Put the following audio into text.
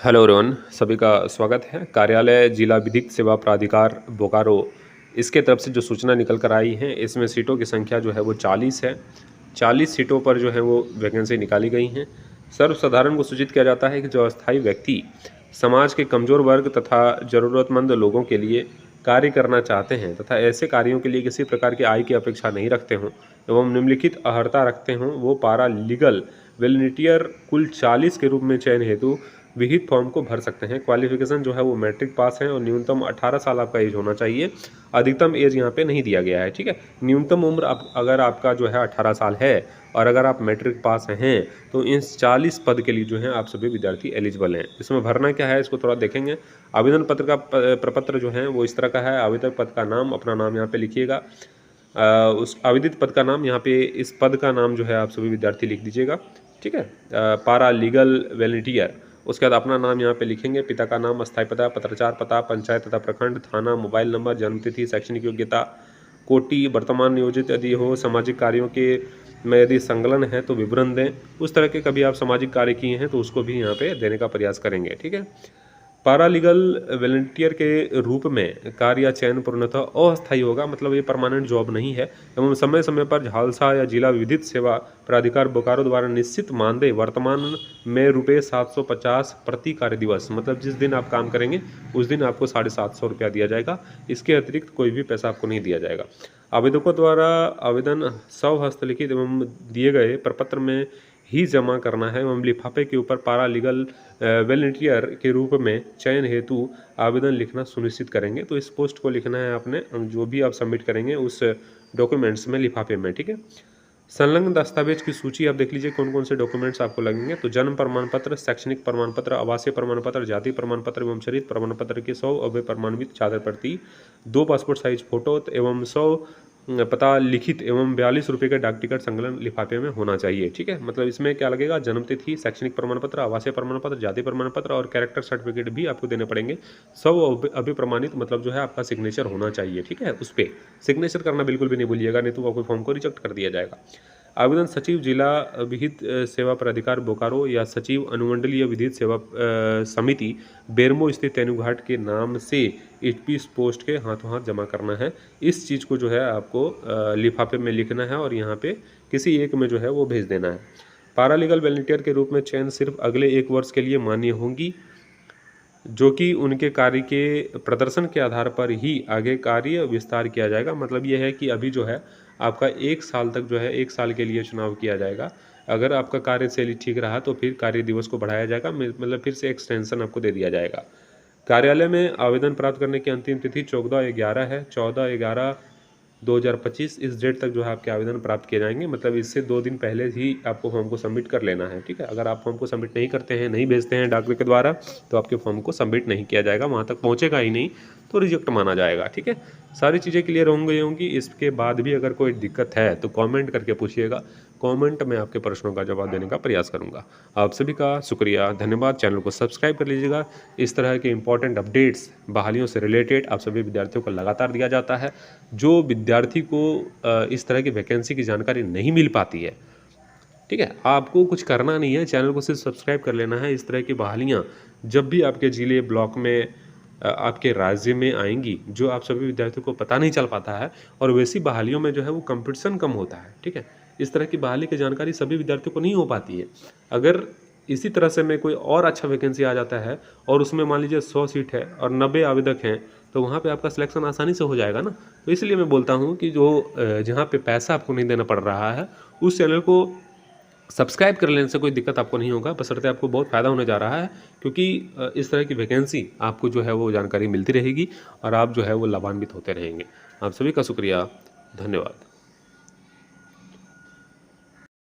Hello everyone, सभी का स्वागत है। कार्यालय जिला विधिक सेवा प्राधिकार बोकारो इसके तरफ से जो सूचना निकल कर आई है, इसमें सीटों की संख्या जो है वो 40 है। 40 सीटों पर जो है वो वैकेंसी निकाली गई हैं। सर्वसाधारण को सूचित किया जाता है कि जो अस्थायी व्यक्ति समाज के कमज़ोर वर्ग तथा ज़रूरतमंद लोगों के लिए कार्य करना चाहते हैं तथा ऐसे कार्यों के लिए किसी प्रकार की आय की अपेक्षा नहीं रखते हों एवं निम्नलिखित अर्हता रखते हों, वो पारा लीगल वॉलंटियर कुल 40 के रूप में चयन हेतु विहित फॉर्म को भर सकते हैं। क्वालिफिकेशन जो है वो मैट्रिक पास है और न्यूनतम 18 साल आपका एज होना चाहिए। अधिकतम एज यहाँ पे नहीं दिया गया है, ठीक है। न्यूनतम उम्र अगर आपका जो है 18 साल है और अगर आप मैट्रिक पास हैं तो इस 40 पद के लिए जो है आप सभी विद्यार्थी एलिजिबल हैं। इसमें भरना क्या है इसको थोड़ा देखेंगे। आवेदन पत्र का प्रपत्र जो है वो इस तरह का है। आवेदक पद का नाम, अपना नाम यहाँ पे लिखिएगा। उस आवेदित पद का नाम यहाँ पे, इस पद का नाम जो है आप सभी विद्यार्थी लिख दीजिएगा, ठीक है। पारा लीगल वॉलंटियर, उसके बाद अपना नाम यहाँ पे लिखेंगे। पिता का नाम, अस्थायी पता, पत्राचार पता, पंचायत तथा प्रखंड, थाना, मोबाइल नंबर, जन्मतिथि, शैक्षणिक योग्यता, कोटि, वर्तमान नियोजित यदि हो, सामाजिक कार्यों के में यदि संलग्न है तो विवरण दें। उस तरह के कभी आप सामाजिक कार्य किए हैं तो उसको भी यहाँ पे देने का प्रयास करेंगे, ठीक है। पैरालीगल वॉलंटियर के रूप में कार्य या चयन पूर्णतः अस्थायी होगा, मतलब ये परमानेंट जॉब नहीं है। एवं समय समय पर झालसा या जिला विधिक सेवा प्राधिकार बोकारो द्वारा निश्चित मानदेय वर्तमान में ₹750 प्रति कार्य दिवस, मतलब जिस दिन आप काम करेंगे उस दिन आपको 750 रुपया दिया जाएगा। इसके अतिरिक्त कोई भी पैसा आपको नहीं दिया जाएगा। आवेदकों द्वारा आवेदन स्वहस्तलिखित एवं दिए गए प्रपत्र में ही जमा करना है एवं लिफाफे के ऊपर पारा लीगल वॉलंटियर के रूप में चयन हेतु आवेदन लिखना सुनिश्चित करेंगे। तो इस पोस्ट को लिखना है आपने, जो भी आप सबमिट करेंगे उस डॉक्यूमेंट्स में, लिफाफे में, ठीक है। संलग्न दस्तावेज की सूची आप देख लीजिए कौन कौन से डॉक्यूमेंट्स आपको लगेंगे। तो जन्म प्रमाण पत्र, शैक्षणिक प्रमाण पत्र, आवासीय प्रमाण पत्र, जाति प्रमाण पत्र एवं चरित्र प्रमाण पत्र की 100 अव्यय प्रमाणित चादर प्रति, 2 पासपोर्ट साइज फोटो एवं 100 पता लिखित एवं 42 रुपये का डाक टिकट संकलन लिफाफे में होना चाहिए, ठीक है। मतलब इसमें क्या लगेगा, जन्मतिथि, शैक्षणिक प्रमाण पत्र, आवासीय प्रमाण पत्र, जाति प्रमाण पत्र और कैरेक्टर सर्टिफिकेट भी आपको देने पड़ेंगे। सब अभिप्रमाणित, मतलब जो है आपका सिग्नेचर होना चाहिए, ठीक है। उस पर सिग्नेचर करना बिल्कुल भी नहीं भूलिएगा, नहीं तो आपके फॉर्म को रिजेक्ट कर दिया जाएगा। आवेदन सचिव जिला विधिक सेवा प्राधिकार बोकारो या सचिव अनुमंडलीय विधिक सेवा समिति बेरमो स्थित तेनुघाट के नाम से HP पोस्ट के हाथों हाथ जमा करना है। इस चीज़ को जो है आपको लिफाफे में लिखना है और यहाँ पे किसी एक में जो है वो भेज देना है। पैरालीगल वॉलंटियर के रूप में चयन सिर्फ अगले 1 वर्ष के लिए मान्य होंगी, जो कि उनके कार्य के प्रदर्शन के आधार पर ही आगे कार्य विस्तार किया जाएगा। मतलब ये है कि अभी जो है आपका 1 साल तक जो है 1 साल के लिए चुनाव किया जाएगा। अगर आपका कार्यशैली ठीक रहा तो फिर कार्य दिवस को बढ़ाया जाएगा, मतलब फिर से एक्सटेंशन आपको दे दिया जाएगा। कार्यालय में आवेदन प्राप्त करने की अंतिम तिथि 14/11 है। 14/11/2025 इस डेट तक जो है आपके आवेदन प्राप्त किए जाएंगे। मतलब इससे 2 दिन पहले ही आपको फॉर्म को सबमिट कर लेना है, ठीक है। अगर आप फॉर्म को सबमिट नहीं करते हैं, नहीं भेजते हैं डाक के द्वारा, तो आपके फॉर्म को सबमिट नहीं किया जाएगा, वहाँ तक पहुँचेगा ही नहीं, तो रिजेक्ट माना जाएगा, ठीक है। सारी चीज़ें क्लियर होंगी। इसके बाद भी अगर कोई दिक्कत है तो कमेंट करके पूछिएगा। कमेंट में आपके प्रश्नों का जवाब देने का प्रयास करूंगा। आप सभी का शुक्रिया, धन्यवाद। चैनल को सब्सक्राइब कर लीजिएगा। इस तरह के इंपॉर्टेंट अपडेट्स बहालियों से रिलेटेड आप सभी विद्यार्थियों को लगातार दिया जाता है। जो विद्यार्थी को इस तरह की वैकेंसी की जानकारी नहीं मिल पाती है, ठीक है, आपको कुछ करना नहीं है, चैनल को सिर्फ सब्सक्राइब कर लेना है। इस तरह की बहालियाँ जब भी आपके ज़िले, ब्लॉक में, आपके राज्य में आएंगी, जो आप सभी विद्यार्थियों को पता नहीं चल पाता है, और वैसी बहालियों में जो है वो कंपटीशन कम होता है, ठीक है। इस तरह की बहाली की जानकारी सभी विद्यार्थियों को नहीं हो पाती है। अगर इसी तरह से में कोई और अच्छा वैकेंसी आ जाता है और उसमें मान लीजिए 100 सीट है और 90 आवेदक हैं, तो वहाँ पे आपका सिलेक्शन आसानी से हो जाएगा ना। तो इसलिए मैं बोलता हूँ कि जो जहाँ पे पैसा आपको नहीं देना पड़ रहा है, उस चैनल को सब्सक्राइब कर लेने से कोई दिक्कत आपको नहीं होगा, बशर्ते आपको बहुत फ़ायदा होने जा रहा है, क्योंकि इस तरह की वैकेंसी आपको जो है वो जानकारी मिलती रहेगी और आप जो है वो लाभान्वित होते रहेंगे। आप सभी का शुक्रिया, धन्यवाद।